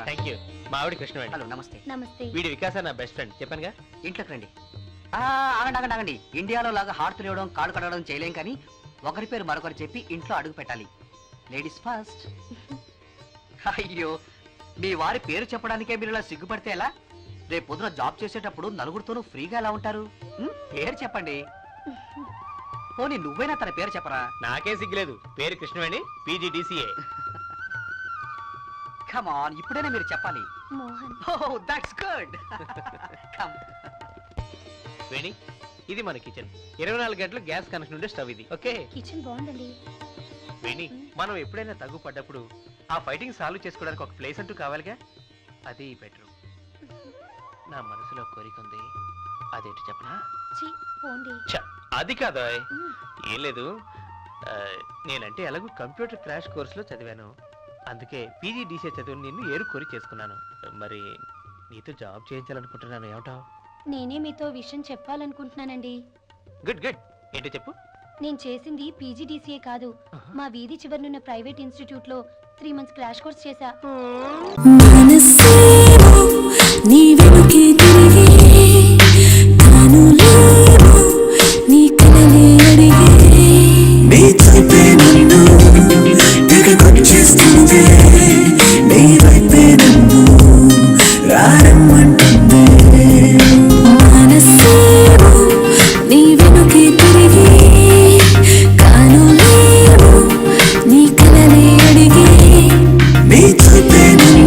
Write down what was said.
Thank you. మా ఆవిడ కృష్ణ అండి. హలో నమస్తే. నమస్తే. వీడి వికాస నా బెస్ట్ ఫ్రెండ్ చెప్పానుగా. ఇంట్లోకి రండి. ఆగండి. ఇండియాలో లాగా హార్ట్ తెలియడం కాళ్ళు కడగడం చేయలేం, కానీ ఒకరి పేరు మరొకరు చెప్పి ఇంట్లో అడుగు పెట్టాలి. Ladies first. అయ్యో, మీ వారి పేరు చెప్పడానికే మీరు ఇలా సిగ్గుపడితే ఎలా? రేపు పొద్దున జాబ్ చేసేటప్పుడు నలుగురితోనూ ఫ్రీగా ఎలా ఉంటారు? పేరు చెప్పండి. పోనీ నువ్వైనా తన పేరు చెప్పరా? నాకే సిగ్గులేదు. పేరు కృష్ణవేణి, PGDCA. కమ్ ఆన్, ఇప్పుడైనా మీరు చెప్పాలి. మోహన్. ఓహ్, దట్స్ గుడ్. కమ్. వేణి, ఇది మన కిచెన్. 24 గంటలు గ్యాస్ కనెక్షన్ ఉండే స్టవ్ ఇది. ఓకే. కిచెన్ బాగుందండి. వేణి, మనం ఎప్పుడైనా తగ్గు పడ్డప్పుడు ఆ ఫైటింగ్ సాల్వ్ చేసుకోవడానికి ఒక ప్లేస్ అంటూ కావాలిగా. అది ఈ బెడ్రూమ్. నా మనసులో కోరిక ఉంది, అదేంటి చెప్పనా? అది కాదా? ఏం లేదు, నేనంటే ఎలాగో కంప్యూటర్ క్రాష్ కోర్సులో చదివాను. అందుకే PGDCA చదువు నిన్ను ఏరుకోరి చేసుకున్నాను. మరి నీతో జాబ్ చేయించాలనుకుంటున్నాను. ఏమంటావు? నేనే మీతో విషయం చెప్పాలనుకుంటున్నానండి. Good good. ఏంటో చెప్పు. నేను చేసింది PGDCA కాదు, మా వీధి చివరనున్న ప్రైవేట్ ఇన్స్టిట్యూట్ లో 3 months క్రాష్ కోర్స్ చేశా.